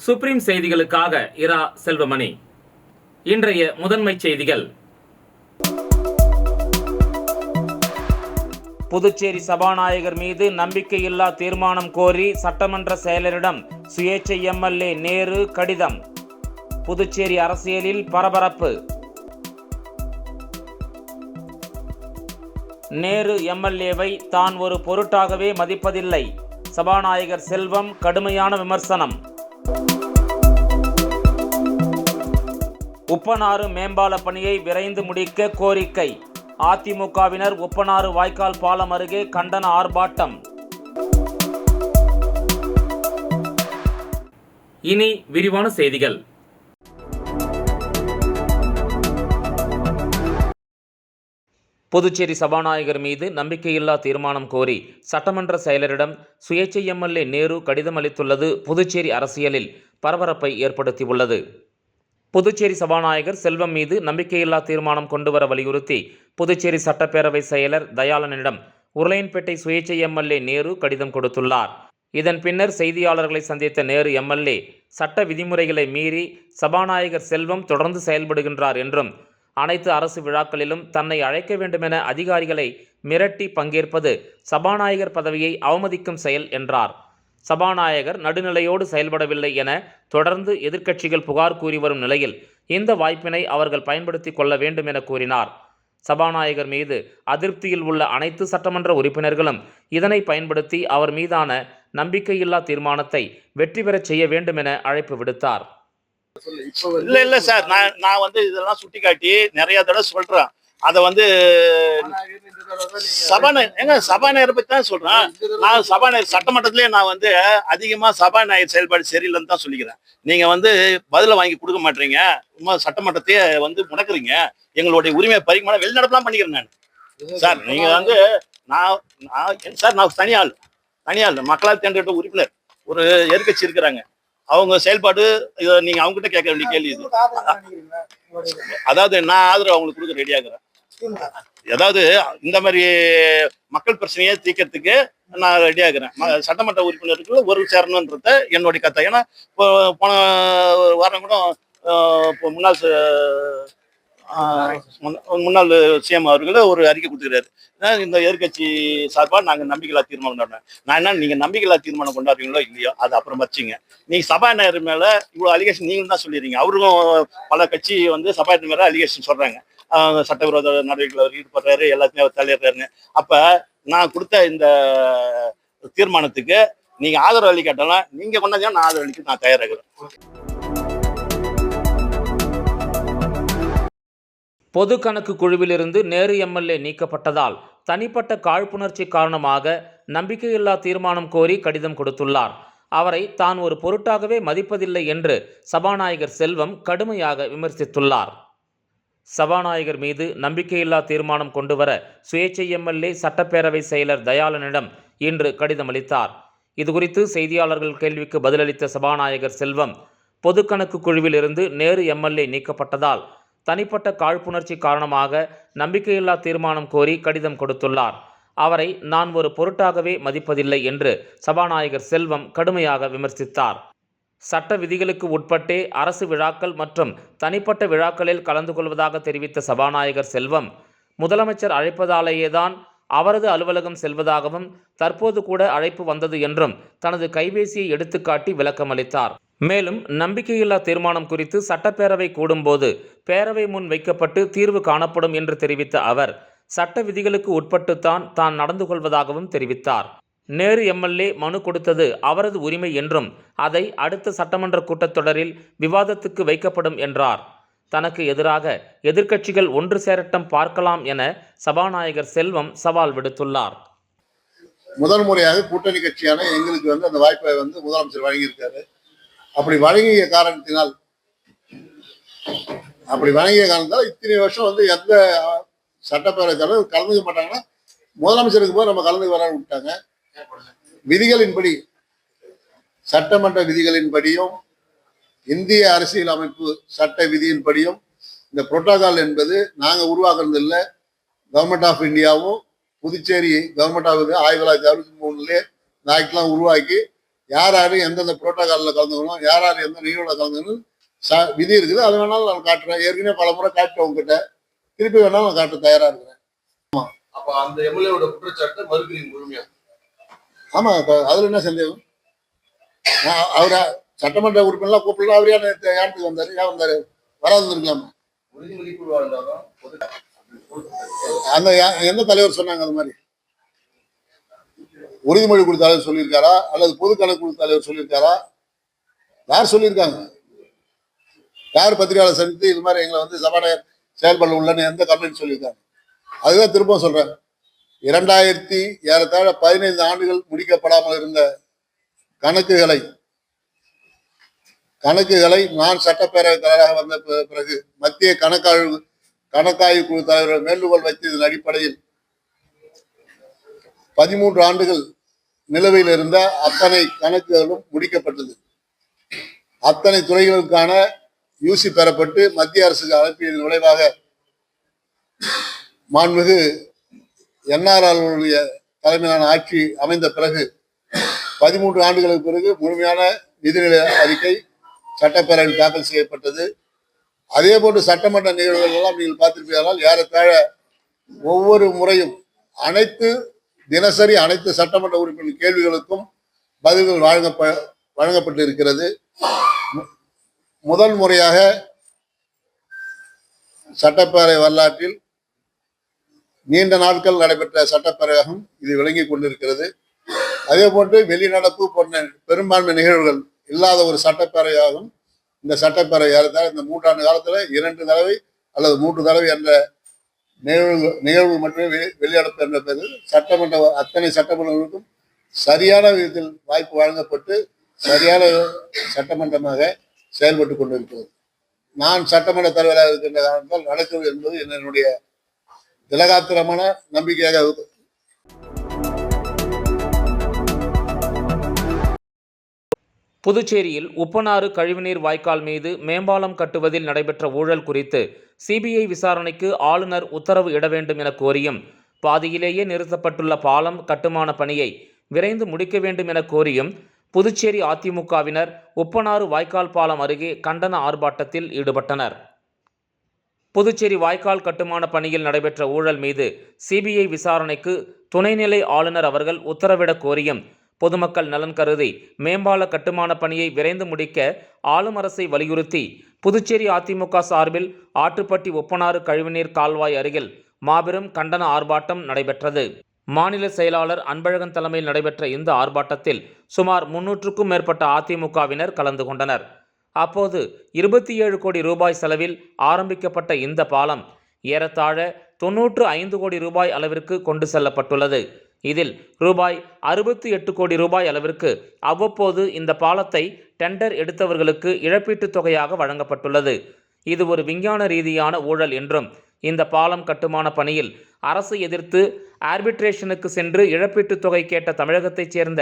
Supreme செய்திகளுக்காக இரா செல்வமணி. இன்றைய முதன்மை செய்திகள். புதுச்சேரி சபாநாயகர் மீது நம்பிக்கையில்லா தீர்மானம் கோரி சட்டமன்ற செயலரிடம் சுயேட்சை எம்எல்ஏ நேரு கடிதம். புதுச்சேரி அரசியலில் பரபரப்பு. நேரு எம்எல்ஏவை தான் ஒரு பொருட்டாகவே மதிப்பதில்லை. சபாநாயகர் செல்வம் கடுமையான விமர்சனம். உப்பனாறு மேம்பால பணியை விரைந்து முடிக்க கோரிக்கை. அதிமுகவினர் உப்பனாறு வாய்க்கால் பாலம் அருகே கண்டன ஆர்ப்பாட்டம். இனி விரிவான செய்திகள். புதுச்சேரி சபாநாயகர் மீது நம்பிக்கையில்லா தீர்மானம் கோரி சட்டமன்ற செயலரிடம் சுயேட்சை எம்எல்ஏ நேரு கடிதம் அளித்துள்ளது புதுச்சேரி அரசியலில் பரபரப்பை ஏற்படுத்தியுள்ளது. புதுச்சேரி சபாநாயகர் செல்வம் மீது நம்பிக்கையில்லா தீர்மானம் கொண்டுவர வலியுறுத்தி புதுச்சேரி சட்டப்பேரவை செயலர் தயாளனிடம் உருளையன்பேட்டை சுயேட்சை எம்எல்ஏ நேரு கடிதம் கொடுத்துள்ளார். இதன் பின்னர் செய்தியாளர்களை சந்தித்த நேரு எம்எல்ஏ சட்ட விதிமுறைகளை மீறி சபாநாயகர் செல்வம் தொடர்ந்து செயல்படுகின்றார் என்றும் அனைத்து அரசு விழாக்களிலும் தன்னை அழைக்க வேண்டுமென அதிகாரிகளை மிரட்டி பங்கேற்பது சபாநாயகர் பதவியை அவமதிக்கும் செயல் என்றார். சபாநாயகர் நடுநிலையோடு செயல்படவில்லை என தொடர்ந்து எதிர்க்கட்சிகள் புகார் கூறி வரும் நிலையில் இந்த வாய்ப்பினை அவர்கள் பயன்படுத்தி கொள்ள வேண்டும் என கூறினார். சபாநாயகர் மீது அதிருப்தியில் உள்ள அனைத்து சட்டமன்ற உறுப்பினர்களும் இதனை பயன்படுத்தி அவர் மீதான நம்பிக்கையில்லா தீர்மானத்தை வெற்றி பெறச் செய்ய வேண்டும் என அழைப்பு விடுத்தார். இல்ல சார், நான் இதெல்லாம் சுட்டி காட்டி நிறைய தடவை சொல்றேன். அதை சபாநாயகரை பத்தி தான் சொல்றேன். நான் சபாநாயகர் சட்டமன்றத்திலே நான் அதிகமா சபாநாயகர் செயல்பாடு சரியில்லைன்னு தான் சொல்லிக்கிறேன். நீங்க பதில வாங்கி கொடுக்க மாட்டீங்க, சட்டமன்றத்தையே முடக்குறீங்க, எங்களுடைய உரிமை பறிமான வெளிநடப்பெல்லாம் பண்ணிக்கிறேன் நான் சார். நீங்க நான் தனியாள் மக்களால் தேர்ந்தெடுத்த உறுப்பினர், ஒரு எதிர்க்கட்சி இருக்கிறாங்க, அவங்க செயல்பாடு இதை நீங்க அவங்க கிட்ட கேட்க வேண்டிய கேள்வி இது. அதாவது நான் ஆதரவு அவங்களுக்கு கொடுக்க ரெடியாகிறேன். அதாவது இந்த மாதிரி மக்கள் பிரச்சனையை தீர்க்கறதுக்கு நான் ரெடியாகிறேன். சட்டமன்ற உறுப்பினருக்கு ஒரு சேரணுன்றத என்னுடைய கதை. ஏன்னா போன வாரம் கூட முன்னாள் சிஎம் அவர்கள் ஒரு அறிக்கை கொடுத்துக்கிறாரு. இந்த எதிர்கட்சி சார்பாக நாங்கள் நம்பிக்கையில்லா தீர்மானம் கொண்டாடுறோம். நான் என்ன, நீங்க நம்பிக்கையில்லா தீர்மானம் கொண்டாடுறீங்களோ இல்லையோ அது அப்புறம் வச்சுங்க. நீங்க சபாநாயகர் மேல இவ்வளவு அலிகேஷன் நீங்களும் தான் சொல்லிடுறீங்க. அவருக்கும் பல கட்சி சபாநாயகர் மேல அலிகேஷன் சொல்றாங்க. சட்டவிரோத நடவடிக்கைகள் அவர் ஈடுபடுறாரு, எல்லாத்தையும் அவர் தலையிடுறாருன்னு. அப்ப நான் கொடுத்த இந்த தீர்மானத்துக்கு நீங்க ஆதரவு அளிக்காட்டாலும் நீங்க கொண்டாந்தீங்கன்னா நான் ஆதரவு அளிக்க நான் தயாராகிறேன். பொது கணக்கு குழுவிலிருந்து நேரு எம்எல்ஏ நீக்கப்பட்டதால் தனிப்பட்ட காழ்ப்புணர்ச்சி காரணமாக நம்பிக்கையில்லா தீர்மானம் கோரி கடிதம் கொடுத்துள்ளார். அவரை தான் ஒரு பொருட்டாகவே மதிப்பதில்லை என்று சபாநாயகர் செல்வம் கடுமையாக விமர்சித்துள்ளார். சபாநாயகர் மீது நம்பிக்கையில்லா தீர்மானம் கொண்டுவர சுயேட்சை எம்எல்ஏ சட்டப்பேரவை செயலர் தயாளனிடம் இன்று கடிதம் அளித்தார். இதுகுறித்து செய்தியாளர்கள் கேள்விக்கு பதிலளித்த சபாநாயகர் செல்வம், பொது கணக்கு குழுவிலிருந்து நேரு எம்எல்ஏ நீக்கப்பட்டதால் தனிப்பட்ட காழ்ப்புணர்ச்சி காரணமாக நம்பிக்கையில்லா தீர்மானம் கோரி கடிதம் கொடுத்துள்ளார். அவரை நான் ஒரு பொருட்டாகவே மதிப்பதில்லை என்று சபாநாயகர் செல்வம் கடுமையாக விமர்சித்தார். சட்ட விதிகளுக்கு உட்பட்டே அரசு விழாக்கள் மற்றும் தனிப்பட்ட விழாக்களில் கலந்து கொள்வதாக தெரிவித்த சபாநாயகர் செல்வம், முதலமைச்சர் அழைப்பதாலேயேதான் அவரது அலுவலகம் செல்வதாகவும் தற்போது கூட அழைப்பு வந்தது என்றும் தனது கைபேசியை எடுத்துக்காட்டி விளக்கம் அளித்தார். மேலும் நம்பிக்கையில்லா தீர்மானம் குறித்து சட்டப்பேரவை கூடும்போது பேரவை முன் வைக்கப்பட்டு தீர்வு காணப்படும் என்று தெரிவித்த அவர், சட்ட விதிகளுக்கு உட்பட்டுத்தான் தான் நடந்து கொள்வதாகவும் தெரிவித்தார். நேரு எம்எல்ஏ மனு கொடுத்தது அவரது உரிமை என்றும் அதை அடுத்த சட்டமன்ற கூட்டத்தொடரில் விவாதத்துக்கு வைக்கப்படும் என்றார். தனக்கு எதிராக எதிர்க்கட்சிகள் ஒன்று சேரட்டம் பார்க்கலாம் என சபாநாயகர் செல்வம் சவால் விடுத்துள்ளார். முதல் முறையாக கூட்டணி கட்சியான எங்களுக்கு அந்த வாய்ப்பை முதலமைச்சர் வழங்கியிருக்காரு. அப்படி வழங்கிய காரணத்தினால் இத்தனை வருஷம் எந்த சட்டப்பேரவை தலைவர் கலந்துக்க மாட்டாங்கன்னா முதலமைச்சருக்கு போய் நம்ம கலந்து வர விட்டாங்க. விதிகளின்படி, சட்டமன்ற விதிகளின்படியும் இந்திய அரசியல் அமைப்பு சட்ட விதியின்படியும் இந்த புரோட்டோகால் என்பது நாங்கள் உருவாக்குறது இல்லை. கவர்மெண்ட் ஆஃப் இந்தியாவும் புதுச்சேரி கவர்மெண்ட் ஆஃப் 1963 இந்த ஆக்ட்லாம் உருவாக்கி யார் யாரு எந்தெந்த புரோட்டோகாலில் கலந்துக்கணும், யார் யார் எந்த நிகழ்வுல கலந்துக்கணும் விதி இருக்குது. அது வேணாலும் நான் காட்டுறேன். ஏற்கனவே பல முறை காட்டுறேன் உங்ககிட்ட, திருப்பி வேணாலும் நான் காட்ட தயாரா இருக்கிறேன். அப்ப அந்த எம்எல்ஏவோட குற்றச்சாட்டை மறுக்கிறீங்க முழுமையா? ஆமா, அதுல என்ன சந்தேகம்? அவரை சட்டமன்ற உறுப்பினர்லாம் கூப்பிடலாம். அவரே யாருக்கு வந்தாரு? ஏன் வந்தாரு? வராது இருக்கலாமா? உறுதிமொழி குழுவா இருந்தாலும் அந்த எந்த தலைவர் சொன்னாங்க அது மாதிரி? உறுதிமொழி குழு தலைவர் சொல்லியிருக்காரா அல்லது பொது கணக்கு குழு தலைவர் சொல்லியிருக்காரா? யார் சொல்லியிருக்காங்க? யார் பத்திரிகையாளர் சந்தித்து இது மாதிரி எங்களை வந்து சபாநாயகர் செயல்பட உள்ளன்னு எந்த கம்ப்ளைண்ட் சொல்லியிருக்காங்க? அதுதான் திரும்ப சொல்றேன். 2000 ஏறத்தாழ 15 ஆண்டுகள் முடிக்கப்படாமல் இருந்த கணக்குகளை நான் சட்டப்பேரவை தலைவராக வந்த பிறகு மத்திய கணக்காய்வு குழு தலைவர்கள் வேண்டுகோள் வைத்ததன் அடிப்படையில் 13 ஆண்டுகள் நிலுவையில் இருந்த அத்தனை கணக்குகளும் முடிக்கப்பட்டது. அத்தனை துறைகளுக்கான யூசி பெறப்பட்டு மத்திய அரசுக்கு அனுப்பியதன் விளைவாக மாண்புமிகு என்ஆர் அவர்களுடைய தலைமையிலான ஆட்சி அமைந்த பிறகு 13 ஆண்டுகளுக்கு பிறகு முழுமையான நிதிநிலை அறிக்கை சட்டப்பேரவையில் தாக்கல் செய்யப்பட்டது. அதே போன்று சட்டமன்ற நிகழ்வுகள் எல்லாம் நீங்கள் பார்த்திருப்பீர்கள். ஏறத்தாழ ஒவ்வொரு முறையும் தினசரி அனைத்து சட்டமன்ற உறுப்பினர் கேள்விகளுக்கும் பதில்கள் வழங்கப்பட்டு இருக்கிறது. முதல் முறையாக சட்டப்பேரவை வரலாற்றில் நீண்ட நாட்கள் நடைபெற்ற சட்டப்பேரவையாகவும் இது விளங்கி கொண்டிருக்கிறது. அதே போன்று வெளிநடப்பு போன்ற பெரும்பான்மை நிகழ்வுகள் இல்லாத ஒரு சட்டப்பேரவையாகவும் இந்த சட்டப்பேரவை ஏறத்தாழ இந்த 3 ஆண்டு காலத்துல 2 தடவை அல்லது 3 தடவை என்ற நிகழ்வு மட்டுமே வெளிநடப்பு என்ற பெயரில் அத்தனை சட்டமன்றங்களுக்கும் சரியான விதத்தில் வாய்ப்பு வழங்கப்பட்டு சரியான சட்டமன்றமாக செயல்பட்டு கொண்டிருக்கிறது. நான் சட்டமன்ற தலைவராக இருக்கின்ற காரணத்தால் நடக்கிறது என்பது என்னுடைய திலகாத்திரமான நம்பிக்கையாக. புதுச்சேரியில் உப்பனாறு கழிவுநீர் வாய்க்கால் மீது மேம்பாலம் கட்டுவதில் நடைபெற்ற ஊழல் குறித்து சிபிஐ விசாரணைக்கு ஆளுநர் உத்தரவு இட வேண்டும் என கோரியும், பாதியிலேயே நிறுத்தப்பட்டுள்ள பாலம் கட்டுமான பணியை விரைந்து முடிக்க வேண்டும் என கோரியும் புதுச்சேரி அதிமுகவினர் உப்பனாறு வாய்க்கால் பாலம் அருகே கண்டன ஆர்ப்பாட்டத்தில் ஈடுபட்டனர். புதுச்சேரி வாய்க்கால் கட்டுமான பணியில் நடைபெற்ற ஊழல் மீது சிபிஐ விசாரணைக்கு துணைநிலை ஆளுநர் அவர்கள் உத்தரவிடக் கோரியும், பொதுமக்கள் நலன் கருதி மேம்பால கட்டுமான பணியை விரைந்து முடிக்க ஆளும் அரசை வலியுறுத்தி புதுச்சேரி அதிமுக சார்பில் ஆட்டுப்பட்டி உப்பனாறு கழிவுநீர் கால்வாய் அருகில் மாபெரும் கண்டன ஆர்ப்பாட்டம் நடைபெற்றது. மாநில செயலாளர் அன்பழகன் தலைமையில் நடைபெற்ற இந்த ஆர்ப்பாட்டத்தில் சுமார் 300க்கும் மேற்பட்ட அதிமுகவினர் கலந்து கொண்டனர். அப்போது 27 கோடி ரூபாய் செலவில் ஆரம்பிக்கப்பட்ட இந்த பாலம் ஏறத்தாழ 95 கோடி ரூபாய் அளவிற்கு கொண்டு செல்லப்பட்டுள்ளது. இதில் ரூபாய் 68 கோடி ரூபாய் அளவிற்கு அவ்வப்போது இந்த பாலத்தை டெண்டர் எடுத்தவர்களுக்கு இழப்பீட்டுத் தொகையாக வழங்கப்பட்டுள்ளது. இது ஒரு விஞ்ஞான ரீதியான ஊழல் என்றும், இந்த பாலம் கட்டுமான பணியில் அரசை எதிர்த்து ஆர்பிட்ரேஷனுக்கு சென்று இழப்பீட்டுத் தொகை கேட்ட தமிழகத்தைச் சேர்ந்த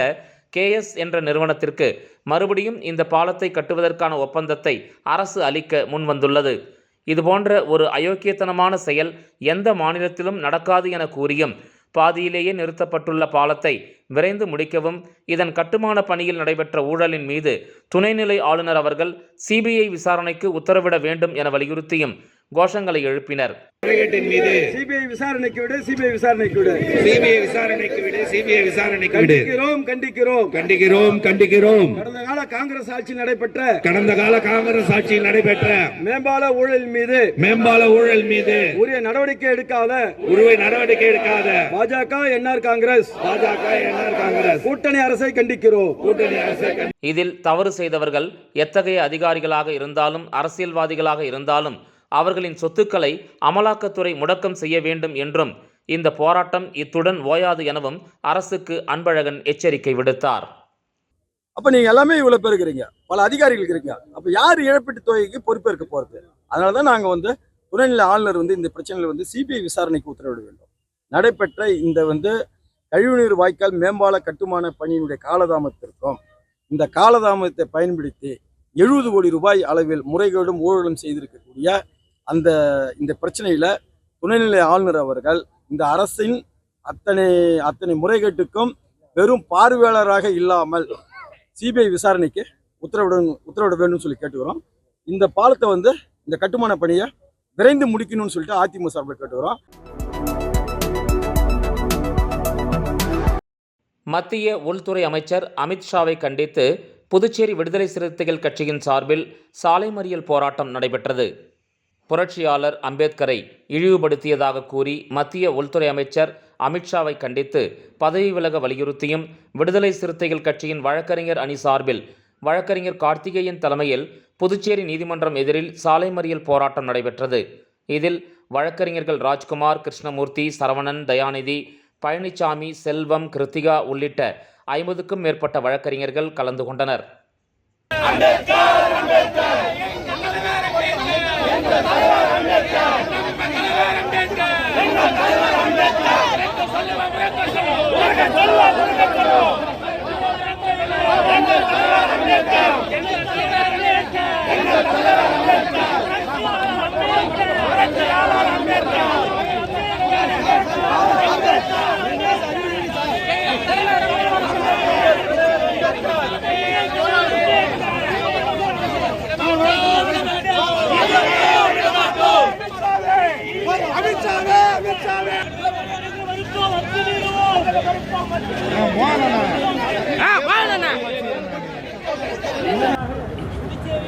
KS என்ற நிறுவனத்திற்கு மறுபடியும் இந்த பாலத்தை கட்டுவதற்கான ஒப்பந்தத்தை அரசு அளிக்க முன்வந்துள்ளது. இதுபோன்ற ஒரு அயோக்கியத்தனமான செயல் எந்த மாநிலத்திலும் நடக்காது என கூறியும், பாதியிலேயே நிறுத்தப்பட்டுள்ள பாலத்தை விரைந்து முடிக்கவும், இதன் கட்டுமான பணியில் நடைபெற்ற ஊழலின் மீது துணைநிலை ஆளுநர் அவர்கள் சிபிஐ விசாரணைக்கு உத்தரவிட வேண்டும் என வலியுறுத்தியும் கோஷங்களை எழுப்பினர். சிபிஐ விசாரணைக்கு விடு, சிபிஐ விசாரணைக்கு விடு, சிபிஐ விசாரணைக்கு விடு, சிபிஐ விசாரணைக்கு விடு. கண்டிக்கிறோம். கடந்த கால காங்கிரஸ் ஆட்சியில் நடைபெற்ற மேம்பால ஊழல் மீது உரிய நடவடிக்கை எடுக்காத பாஜக என்ஆர் காங்கிரஸ் கூட்டணி அரசை கண்டிக்கிறோம். இதில் தவறு செய்தவர்கள் எத்தகைய அதிகாரிகளாக இருந்தாலும் அரசியல்வாதிகளாக இருந்தாலும் அவர்களின் சொத்துக்களை அமலாக்கத்துறை முடக்கம் செய்ய வேண்டும் என்றும், இந்த போராட்டம் இத்துடன் ஓயாது எனவும் அரசுக்கு அன்பழகன் எச்சரிக்கை விடுத்தார். அப்ப நீங்க எல்லாமே இவ்வளவு பேர் இருக்கிறீங்க, பல அதிகாரிகள் இருக்கிறீங்க. அப்ப யார் இழப்பீட்டு தொகைக்கு பொறுப்பேற்க போறது? அதனாலதான் நாங்க துணைநிலை ஆளுநர் இந்த பிரச்சனையில சிபிஐ விசாரணைக்கு உத்தரவிட வேண்டும். நடைபெற்ற இந்த கழிவுநீர் வாய்க்கால் மேம்பால கட்டுமான பணியினுடைய காலதாமத்திற்கும் இந்த காலதாமத்தை பயன்படுத்தி 70 கோடி ரூபாய் அளவில் முறைகேடும் ஊழலும் செய்திருக்கக்கூடிய இந்த பிரச்சனையில துணைநிலை ஆளுநர் அவர்கள் இந்த அரசின் அத்தனை முறைகேட்டுக்கும் வெறும் பார்வையாளராக இல்லாமல் சிபிஐ விசாரணைக்கு உத்தரவிட வேண்டும் சொல்லி கேட்டுக்கிறோம். இந்த பாலத்தை வந்து இந்த கட்டுமான பணியை விரைந்து முடிக்கணும்னு சொல்லிட்டு அதிமுக சார்பில் கேட்டுக்கிறோம். மத்திய உள்துறை அமைச்சர் அமித்ஷாவை கண்டித்து புதுச்சேரி விடுதலை சிறுத்தைகள் கட்சியின் சார்பில் சாலை மறியல் போராட்டம் நடைபெற்றது. புரட்சியாளர் அம்பேத்கரை இழிவுபடுத்தியதாக கூறி மத்திய உள்துறை அமைச்சர் அமித்ஷாவை கண்டித்து பதவி விலக வலியுறுத்தியும் விடுதலை சிறுத்தைகள் கட்சியின் வழக்கறிஞர் அணி சார்பில் வழக்கறிஞர் கார்த்திகேயன் தலைமையில் புதுச்சேரி நீதிமன்றம் எதிரில் சாலை மறியல் போராட்டம் நடைபெற்றது. இதில் வழக்கறிஞர்கள் ராஜ்குமார், கிருஷ்ணமூர்த்தி, சரவணன், தயாநிதி, பழனிசாமி, செல்வம், கிருத்திகா உள்ளிட்ட 50க்கும் மேற்பட்ட வழக்கறிஞர்கள் கலந்து கொண்டனர்.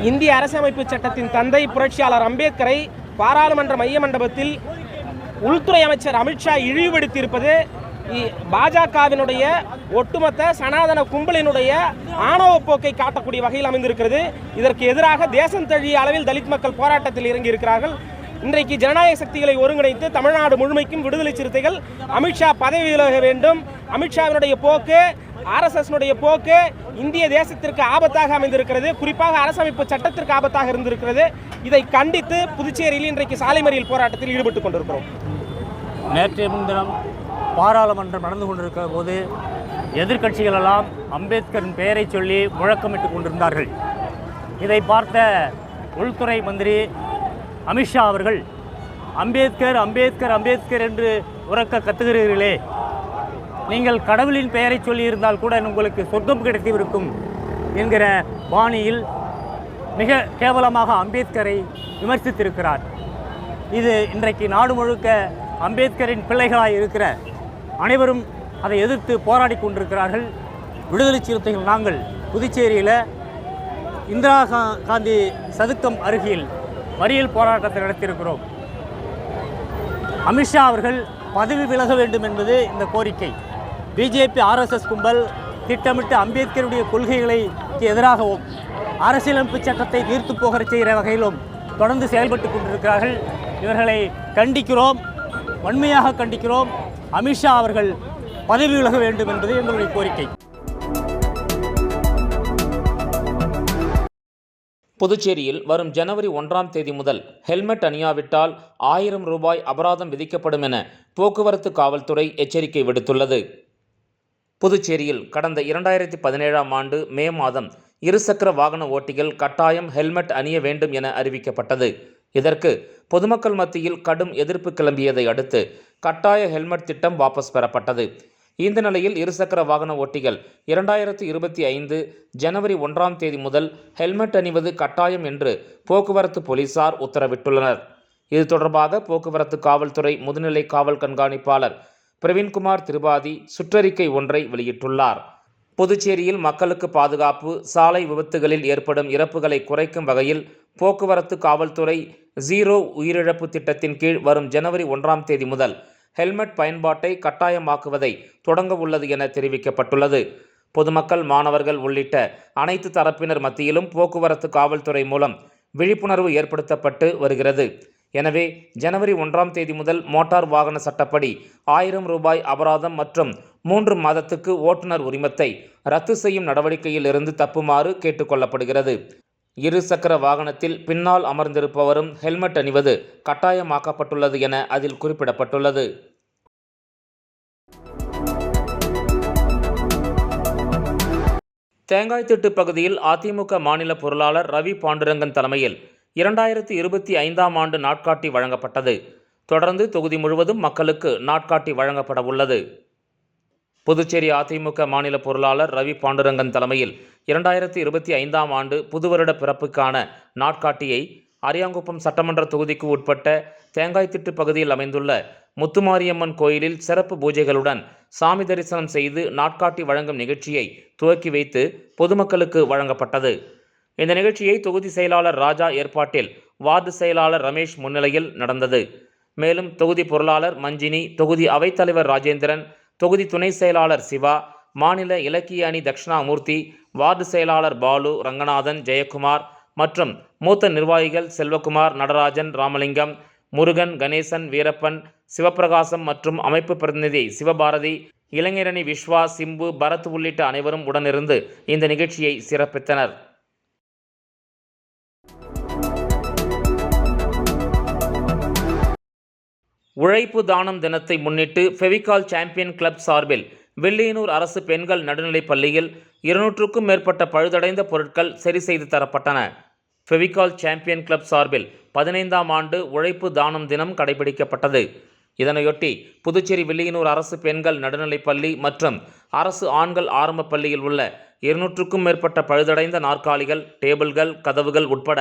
இந்திய அரசியலமைப்பு சட்டத்தின் தந்தை புரட்சியாளர் அம்பேத்கரை பாராளுமன்ற மைய மண்டபத்தில் உள்துறை அமைச்சர் அமித்ஷா இழிவுபடுத்தியிருப்பது பாஜகவினுடைய ஒட்டுமொத்த சனாதன கும்பலினுடைய ஆணவ போக்கை காட்டக்கூடிய வகையில் அமைந்திருக்கிறது. இதற்கு எதிராக தேசம் தழுவிய அளவில் தலித் மக்கள் போராட்டத்தில் இறங்கியிருக்கிறார்கள். இன்றைக்கு ஜனநாயக சக்திகளை ஒருங்கிணைத்து தமிழ்நாடு முழுமைக்கும் விடுதலை சிறுத்தைகள் அமித்ஷா பதவி விலக வேண்டும், அமித்ஷாவினுடைய போக்கு, RSS போக்கு இந்திய தேசத்திற்கு ஆபத்தாக அமைந்திருக்கிறது, குறிப்பாக அரசமைப்பு சட்டத்திற்கு ஆபத்தாக இருந்திருக்கிறது. இதை கண்டித்து புதுச்சேரியில் இன்றைக்கு சாலை மறியல் போராட்டத்தில் ஈடுபட்டுக் கொண்டிருக்கிறோம். நேற்றைய முன்தினம் பாராளுமன்றம் நடந்து கொண்டிருக்கிற போது எதிர்க்கட்சிகள் எல்லாம் அம்பேத்கரின் பெயரை சொல்லி முழக்கமிட்டுக் கொண்டிருந்தார்கள். இதை பார்த்த உள்துறை மந்திரி அமித்ஷா அவர்கள் அம்பேத்கர் அம்பேத்கர் அம்பேத்கர் என்று உரக்க கத்துகிறீர்களே, நீங்கள் கடவுளின் பெயரை சொல்லியிருந்தால் கூட உங்களுக்கு சொர்க்கம் கிடைத்திருக்கும் என்கிற பாணியில் மிக கேவலமாக அம்பேத்கரை விமர்சித்திருக்கிறார். இது இன்றைக்கு நாடு முழுக்க அம்பேத்கரின் பிள்ளைகளாக இருக்கிற அனைவரும் அதை எதிர்த்து போராடி கொண்டிருக்கிறார்கள். விடுதலை சிறுத்தைகள் நாங்கள் புதுச்சேரியில் இந்திரா காந்தி சதுக்கம் அருகில் மறியல் போராட்டத்தை நடத்தியிருக்கிறோம். அமித்ஷா அவர்கள் பதவி விலக வேண்டும் என்பது இந்த கோரிக்கை. பிஜேபி RSS கும்பல் திட்டமிட்டு அம்பேத்கருடைய கொள்கைகளுக்கு எதிராகவும் அரசியலமைப்பு சட்டத்தை நீர்த்து போகிற செய்கிற வகையிலும் தொடர்ந்து செயல்பட்டு கொண்டிருக்கிறார்கள். இவர்களை கண்டிக்கிறோம், வன்மையாக கண்டிக்கிறோம். அமித்ஷா அவர்கள் பதவி விலக வேண்டும் என்பது எங்களுடைய கோரிக்கை. புதுச்சேரியில் வரும் ஜனவரி 1ஆம் தேதி முதல் ஹெல்மெட் அணியாவிட்டால் 1000 ரூபாய் அபராதம் விதிக்கப்படும் என போக்குவரத்து காவல்துறை எச்சரிக்கை விடுத்துள்ளது. புதுச்சேரியில் கடந்த 2017ஆம் ஆண்டு மே மாதம் இருசக்கர வாகன ஓட்டிகள் கட்டாயம் ஹெல்மெட் அணிய வேண்டும் என அறிவிக்கப்பட்டது. இதற்கு பொதுமக்கள் மத்தியில் கடும் எதிர்ப்பு கிளம்பியதை அடுத்து கட்டாய ஹெல்மெட் திட்டம் வாபஸ் பெறப்பட்டது. இந்த நிலையில் இருசக்கர வாகன ஓட்டிகள் 2025 ஜனவரி 1ஆம் தேதி முதல் ஹெல்மெட் அணிவது கட்டாயம் என்று போக்குவரத்து போலீசார் உத்தரவிட்டுள்ளனர். இது தொடர்பாக போக்குவரத்து காவல்துறை முதுநிலை காவல் கண்காணிப்பாளர் பிரவீன்குமார் திரிபாதி சுற்றறிக்கை ஒன்றை வெளியிட்டுள்ளார். புதுச்சேரியில் மக்களுக்கு பாதுகாப்பு, சாலை விபத்துகளில் ஏற்படும் இறப்புகளை குறைக்கும் வகையில் போக்குவரத்து காவல்துறை 0 உயிரிழப்பு திட்டத்தின் கீழ் வரும் ஜனவரி 1ஆம் தேதி முதல் ஹெல்மெட் பயன்பாட்டை கட்டாயமாக்குவதை தொடங்க உள்ளது என தெரிவிக்கப்பட்டுள்ளது. பொதுமக்கள், மாணவர்கள் உள்ளிட்ட அனைத்து தரப்பினர் மத்தியிலும் போக்குவரத்து காவல்துறை மூலம் விழிப்புணர்வு ஏற்படுத்தப்பட்டு வருகிறது. எனவே ஜனவரி 1ஆம் தேதி முதல் மோட்டார் வாகன சட்டப்படி 1000 ரூபாய் அபராதம் மற்றும் 3 மாதத்துக்கு ஓட்டுநர் உரிமத்தை ரத்து செய்யும் நடவடிக்கையில் இருந்து தப்புமாறு கேட்டுக்கொள்ளப்படுகிறது. இருசக்கர வாகனத்தில் பின்னால் அமர்ந்திருப்பவரும் ஹெல்மெட் அணிவது கட்டாயமாக்கப்பட்டுள்ளது என அதில் குறிப்பிடப்பட்டுள்ளது. தேங்காய்திட்டு பகுதியில் அதிமுக மாநில பொருளாளர் ரவி பாண்டுரங்கன் தலைமையில் 2025ஆம் ஆண்டு நாட்காட்டி வழங்கப்பட்டது. தொடர்ந்து தொகுதி முழுவதும் மக்களுக்கு நாட்காட்டி வழங்கப்பட உள்ளது. புதுச்சேரி அதிமுக மாநில பொருளாளர் ரவி பாண்டுரங்கன் தலைமையில் 2025ஆம் ஆண்டு புதுவருட பிறப்புக்கான நாட்காட்டியை அரியாங்குப்பம் சட்டமன்ற தொகுதிக்கு உட்பட்ட தேங்காய்த்திட்டு பகுதியில் அமைந்துள்ள முத்துமாரியம்மன் கோயிலில் சிறப்பு பூஜைகளுடன் சாமி தரிசனம் செய்து நாட்காட்டி வழங்கும் நிகழ்ச்சியை துவக்கி வைத்து பொதுமக்களுக்கு வழங்கப்பட்டது. இந்த நிகழ்ச்சியை தொகுதி செயலாளர் ராஜா ஏற்பாட்டில் வார்டு செயலாளர் ரமேஷ் முன்னிலையில் நடந்தது. மேலும் தொகுதி பொருளாளர் மஞ்சினி, தொகுதி அவைத்தலைவர் ராஜேந்திரன், தொகுதி துணை செயலாளர் சிவா, மாநில இலக்கிய அணி தட்சிணாமூர்த்தி, வார்டு செயலாளர் பாலு, ரங்கநாதன், ஜெயக்குமார் மற்றும் மூத்த நிர்வாகிகள் செல்வகுமார், நடராஜன், ராமலிங்கம், முருகன், கணேசன், வீரப்பன், சிவபிரகாசம் மற்றும் அமைப்பு பிரதிநிதி சிவபாரதி, இளைஞரணி விஸ்வா, சிம்பு, பரத் உள்ளிட்ட அனைவரும் உடனிருந்து இந்த நிகழ்ச்சியை சிறப்பித்தனர். உழைப்பு தானம் தினத்தை முன்னிட்டு ஃபெவிகால் சாம்பியன் கிளப் சார்பில் வில்லியனூர் அரசு பெண்கள் நடுநிலைப் பள்ளியில் 200க்கும் மேற்பட்ட பழுதடைந்த பொருட்கள் சரி செய்து தரப்பட்டன. ஃபெவிகால் சாம்பியன் கிளப் சார்பில் 15ஆம் ஆண்டு உழைப்பு தானம் தினம் கடைபிடிக்கப்பட்டது. இதனையொட்டி புதுச்சேரி வில்லியனூர் அரசு பெண்கள் நடுநிலைப் பள்ளி மற்றும் அரசு ஆண்கள் ஆரம்ப பள்ளியில் உள்ள 200க்கும் மேற்பட்ட பழுதடைந்த நாற்காலிகள், டேபிள்கள், கதவுகள் உட்பட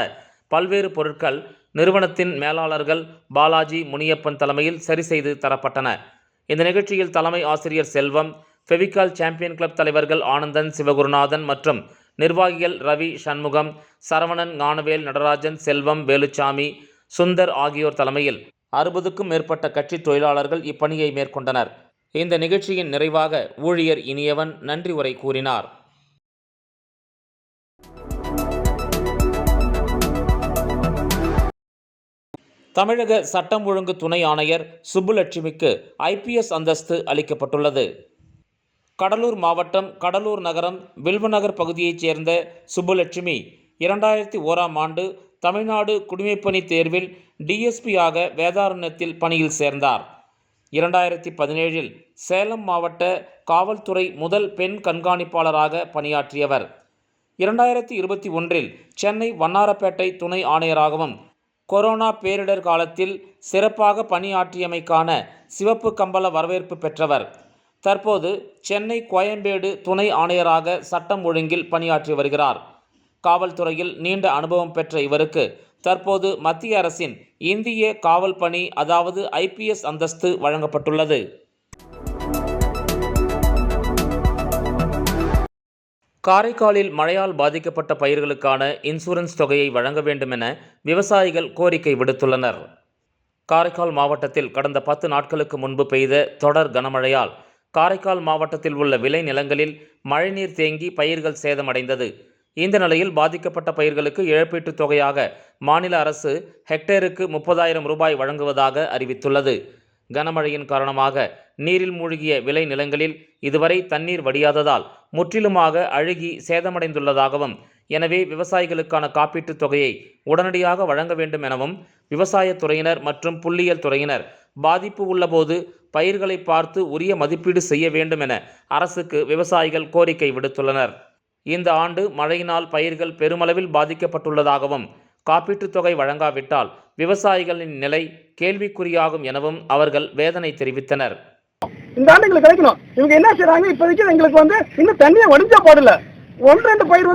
பல்வேறு பொருட்கள் நிறுவனத்தின் மேலாளர்கள் பாலாஜி, முனியப்பன் தலைமையில் சரி செய்து தரப்பட்டன. இந்த நிகழ்ச்சியில் தலைமை ஆசிரியர் செல்வம், ஃபெவிகால் சாம்பியன் கிளப் தலைவர்கள் ஆனந்தன், சிவகுருநாதன் மற்றும் நிர்வாகிகள் ரவி, சண்முகம், சரவணன், ஞானவேல், நடராஜன், செல்வம், வேலுச்சாமி, சுந்தர் ஆகியோர் தலைமையில் 60க்கும் மேற்பட்ட கட்சி தொழிலாளர்கள் இப்பணியை மேற்கொண்டனர். இந்த நிகழ்ச்சியின் நிறைவாக ஊழியர் இனியவன் நன்றி உரை கூறினார். தமிழக சட்டம் ஒழுங்கு துணை ஆணையர் சுப்புலட்சுமிக்கு IPS அந்தஸ்து அளிக்கப்பட்டுள்ளது. கடலூர் மாவட்டம் கடலூர் நகரம் வில்வநகர் பகுதியைச் சேர்ந்த சுப்புலட்சுமி 2001ஆம் ஆண்டு தமிழ்நாடு குடிமைப்பணி தேர்வில் DSP-ஆக வேதாரண்யத்தில் பணியில் சேர்ந்தார். 2017இல் சேலம் மாவட்ட காவல்துறை முதல் பெண் கண்காணிப்பாளராக பணியாற்றியவர். 2021இல் சென்னை வண்ணாரப்பேட்டை துணை ஆணையராகவும் கொரோனா பேரிடர் காலத்தில் சிறப்பாக பணியாற்றியமைக்கான சிவப்பு கம்பள வரவேற்பு பெற்றவர். தற்போது சென்னை கோயம்பேடு துணை ஆணையராக சட்டம் ஒழுங்கில் பணியாற்றி வருகிறார். காவல்துறையில் நீண்ட அனுபவம் பெற்ற இவருக்கு தற்போது மத்திய அரசின் இந்திய காவல் பணி அதாவது IPS அந்தஸ்து வழங்கப்பட்டுள்ளது. காரைக்காலில் மழையால் பாதிக்கப்பட்ட பயிர்களுக்கான இன்சூரன்ஸ் தொகையை வழங்க வேண்டும் என விவசாயிகள் கோரிக்கை விடுத்துள்ளனர். காரைக்கால் மாவட்டத்தில் கடந்த 10 நாட்களுக்கு முன்பு பெய்த தொடர் கனமழையால் காரைக்கால் மாவட்டத்தில் உள்ள விளை நிலங்களில் மழைநீர் தேங்கி பயிர்கள் சேதமடைந்தது. இந்த நிலையில் பாதிக்கப்பட்ட பயிர்களுக்கு இழப்பீட்டுத் தொகையாக மாநில அரசு ஹெக்டேருக்கு 30,000 ரூபாய் வழங்குவதாக அறிவித்துள்ளது. கனமழையின் காரணமாக நீரில் மூழ்கிய விளை நிலங்களில் இதுவரை தண்ணீர் வடியாததால் முற்றிலுமாக அழுகி சேதமடைந்துள்ளதாகவும், எனவே விவசாயிகளுக்கான காப்பீட்டுத் தொகையை உடனடியாக வழங்க வேண்டும் எனவும் விவசாயத்துறையினர் மற்றும் புள்ளியியல் துறையினர் பாதிப்பு உள்ளபோது பயிர்களை பார்த்து உரிய மதிப்பீடு செய்ய வேண்டும் என அரசுக்கு விவசாயிகள் கோரிக்கை விடுத்துள்ளனர். இந்த ஆண்டு மழையினால் பயிர்கள் பெருமளவில் பாதிக்கப்பட்டுள்ளதாகவும், காப்பீட்டுத் தொகை வழங்காவிட்டால் விவசாயிகளின் நிலை கேள்விக்குறியாகும் எனவும் அவர்கள் வேதனை தெரிவித்தனர். இந்த ஆண்டு எங்களுக்கு கிடைக்கணும். இவங்க என்ன செய்யறாங்க, இப்போதைக்கு எங்களுக்கு இன்னும் தண்ணியை வடிஞ்சா போடல. 1-2 பயிர்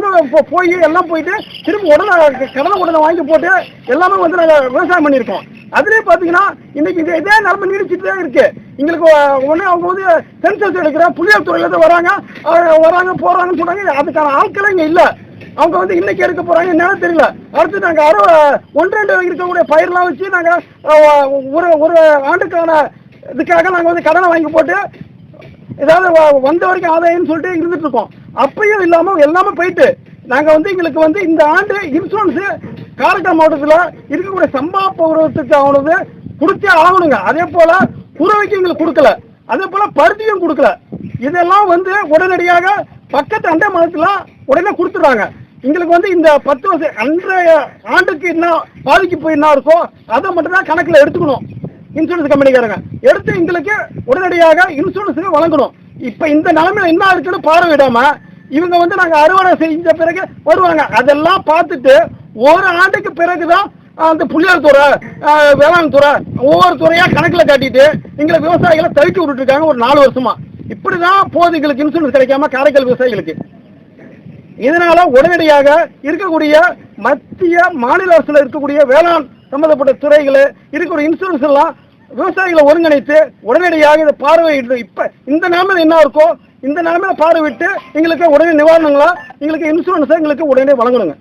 போய் எல்லாம் போயிட்டு திரும்ப கடனை வாங்கி போட்டு எல்லாமே நாங்கள் விவசாயம் பண்ணியிருக்கோம். அதுலேயே பார்த்தீங்கன்னா இன்னைக்கு இதே நிலைமை நீடிச்சுட்டு தான் இருக்கு. எங்களுக்கு உடனே அவங்க சென்சஸ் எடுக்கிற புள்ளியியல் துறையில வராங்க போறாங்கன்னு சொன்னாங்க. அதுக்கான ஆட்களே இங்கே இல்லை. அவங்க இன்னைக்கு எடுக்க போறாங்க என்னன்னு தெரியல. அடுத்து நாங்க 1-2 இருக்கக்கூடிய பயிரெல்லாம் வச்சு நாங்க ஒரு ஆண்டுக்கான இதுக்காக நாங்க கடனை வாங்கி போட்டு ஏதாவது வந்த வரைக்கும் ஆதாயம்னு சொல்லிட்டு இருந்துட்டு இருக்கோம். அப்பயும் இல்லாம எல்லாமே போயிட்டு நாங்க எங்களுக்கு இந்த ஆண்டு இன்சூரன்ஸ் காரைக்கால் மாவட்டத்தில் இருக்கக்கூடிய சம்பா பருவத்துக்கு ஆனது கொடுத்தே ஆகணுங்க. அதே போல குறவைக்கு எங்களுக்கு கொடுக்கல, அதே போல பருத்தியும் கொடுக்கல. இதெல்லாம் உடனடியாக பக்கத்து அண்டை மாதத்துல உடனே கொடுத்துடுறாங்க. எங்களுக்கு இந்த 10 வருஷம் அன்றைய ஆண்டுக்கு என்ன பாதிப்பு என்ன இருக்கோ அதை மட்டும் தான் கணக்கில் எடுத்துக்கணும். இன்சூரன்ஸ் கம்பெனிக்காரங்க எடுத்து எங்களுக்கு உடனடியாக இன்சூரன்ஸ் வழங்கணும். இப்ப இந்த நிலைமையில என்ன இருக்குன்னு பார்வையிடாம இவங்க நாங்க அறுவடை செஞ்ச பிறகு வருவாங்க. அதெல்லாம் பார்த்துட்டு ஒரு ஆண்டுக்கு பிறகுதான் அந்த புள்ளியார் துறை, வேளாண் துறை ஒவ்வொரு துறையா கணக்குல காட்டிட்டு எங்களை விவசாயிகளை தவிக்க விட்டுட்டு இருக்காங்க ஒரு 4 வருஷமா. இப்படிதான் போது எங்களுக்கு இன்சூரன்ஸ் கிடைக்காம காரைக்கால் விவசாயிகளுக்கு. இதனால உடனடியாக இருக்கக்கூடிய மத்திய மாநில அரசுல இருக்கக்கூடிய வேளாண் சம்பந்தப்பட்ட துறைகளை இருக்கக்கூடிய இன்சூரன்ஸ் எல்லாம் விவசாயிகளை ஒருங்கிணைத்து உடனடியாக இதை பார்வையிட்டு இப்ப இந்த நிலைமையில என்ன இருக்கோ இந்த நிலைமையில பார்வையிட்டு எங்களுக்கு உடனே நிவாரணங்களா எங்களுக்கு இன்சூரன்ஸ் எங்களுக்கு உடனே வழங்கணுங்க.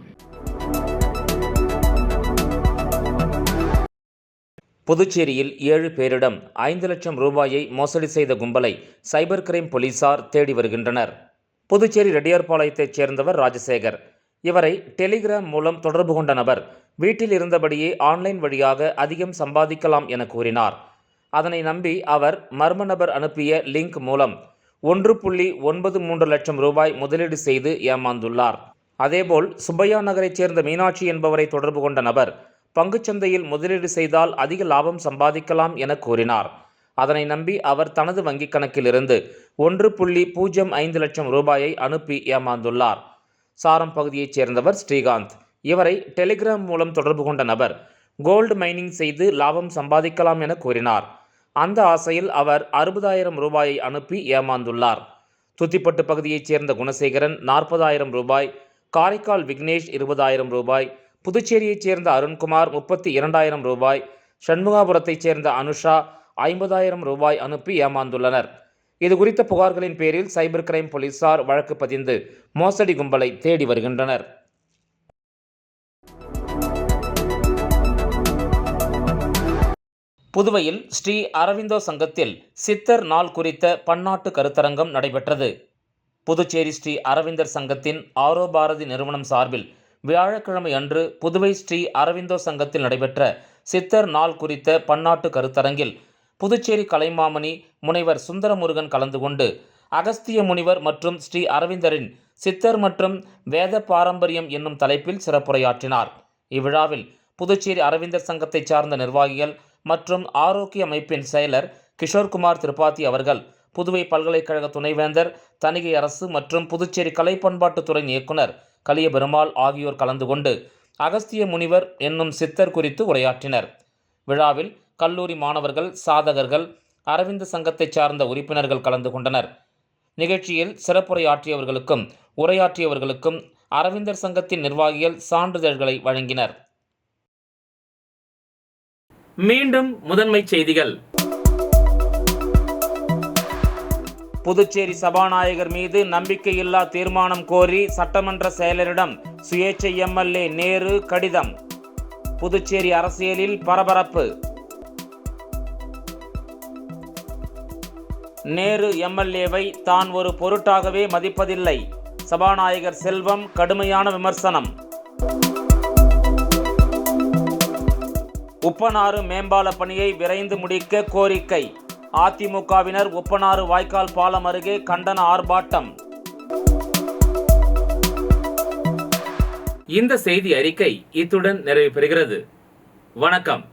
புதுச்சேரியில் 7 பேரிடம் 5 லட்சம் ரூபாயை மோசடி செய்த கும்பலை சைபர் கிரைம் போலீசார் தேடி வருகின்றனர். புதுச்சேரி ரெட்டியார்பாளையத்தைச் சேர்ந்தவர் ராஜசேகர். இவரை டெலிகிராம் மூலம் தொடர்பு கொண்ட நபர் வீட்டில் இருந்தபடியே ஆன்லைன் வழியாக அதிகம் சம்பாதிக்கலாம் என கூறினார். அதனை நம்பி அவர் மர்ம நபர் அனுப்பிய லிங்க் மூலம் 1.93 லட்சம் ரூபாய் முதலீடு செய்து ஏமாந்துள்ளார். அதேபோல் சுப்பையா நகரைச் சேர்ந்த மீனாட்சி என்பவரை தொடர்பு கொண்ட நபர் பங்குச்சந்தையில் முதலீடு செய்தால் அதிக லாபம் சம்பாதிக்கலாம் என கூறினார். அதனை நம்பி அவர் தனது வங்கிக் கணக்கிலிருந்து 1.05 லட்சம் ரூபாயை அனுப்பி ஏமாந்துள்ளார். சாரம் பகுதியைச் சேர்ந்தவர் ஸ்ரீகாந்த். இவரை டெலிகிராம் மூலம் தொடர்பு கொண்ட நபர் கோல்டு மைனிங் செய்து லாபம் சம்பாதிக்கலாம் என கூறினார். அந்த ஆசையில் அவர் 60,000 ரூபாயை அனுப்பி ஏமாந்துள்ளார். துத்திப்பட்டு பகுதியைச் சேர்ந்த குணசேகரன் 40,000 ரூபாய், காரைக்கால் விக்னேஷ் 20,000 ரூபாய், புதுச்சேரியைச் சேர்ந்த அருண்குமார் 32,000 ரூபாய், சண்முகாபுரத்தைச் சேர்ந்த அனுஷா 50,000 ரூபாய் அனுப்பி ஏமாந்துள்ளனர். இது குறித்த புகார்களின் பேரில் சைபர் கிரைம் போலீசார் வழக்கு பதிந்து மோசடி கும்பலை தேடி வருகின்றனர். புதுவையில் ஸ்ரீ அரவிந்தோ சங்கத்தில் சித்தர் நாள் குறித்த பன்னாட்டு கருத்தரங்கம் நடைபெற்றது. புதுச்சேரி ஸ்ரீ அரவிந்தர் சங்கத்தின் ஆரோ பாரதி நிறுவனம் சார்பில் வியாழக்கிழமை அன்று புதுவை ஸ்ரீ அரவிந்தோ சங்கத்தில் நடைபெற்ற சித்தர் நாள் குறித்த பன்னாட்டு கருத்தரங்கில் புதுச்சேரி கலைமாமணி முனைவர் சுந்தரமுருகன் கலந்து கொண்டு அகஸ்திய முனிவர் மற்றும் ஸ்ரீ அரவிந்தரின் சித்தர் மற்றும் வேத பாரம்பரியம் என்னும் தலைப்பில் சிறப்புரையாற்றினார். இவ்விழாவில் புதுச்சேரி அரவிந்தர் சங்கத்தைச் சார்ந்த நிர்வாகிகள் மற்றும் ஆரோக்கிய அமைப்பின் செயலர் கிஷோர்குமார் திரிபாதி அவர்கள், புதுவை பல்கலைக்கழக துணைவேந்தர், தணிகை அரசு மற்றும் புதுச்சேரி கலை பண்பாட்டுத்துறை இயக்குனர் கலிய பெருமாள் ஆகியோர் கலந்து கொண்டு அகஸ்திய முனிவர் என்னும் சித்தர் குறித்து உரையாற்றினர். விழாவில் கல்லூரி மாணவர்கள், சாதகர்கள், அரவிந்த சங்கத்தைச் சார்ந்த உறுப்பினர்கள் கலந்து கொண்டனர். நிகழ்ச்சியில் சிறப்புரையாற்றியவர்களுக்கும் உரையாற்றியவர்களுக்கும் அரவிந்தர் சங்கத்தின் நிர்வாகிகள் சான்றிதழ்களை வழங்கினர். மீண்டும் முதன்மை செய்திகள். புதுச்சேரி சபாநாயகர் மீது நம்பிக்கையில்லா தீர்மானம் கோரி சட்டமன்ற செயலரிடம் சுயேட்சை எம்எல்ஏ நேரு கடிதம். புதுச்சேரி அரசியலில் பரபரப்பு. நேரு எம்எல்ஏவை தான் ஒரு பொருட்டாகவே மதிப்பதில்லை. சபாநாயகர் செல்வம் கடுமையான விமர்சனம். உப்பனாறு மேம்பால பணியை விரைந்து முடிக்க கோரிக்கை. அதிமுகவினர் உப்பனாறு வாய்க்கால் பாலம் அருகே கண்டன ஆர்ப்பாட்டம். இந்த செய்தி அறிக்கை இத்துடன் நிறைவு பெறுகிறது. வணக்கம்.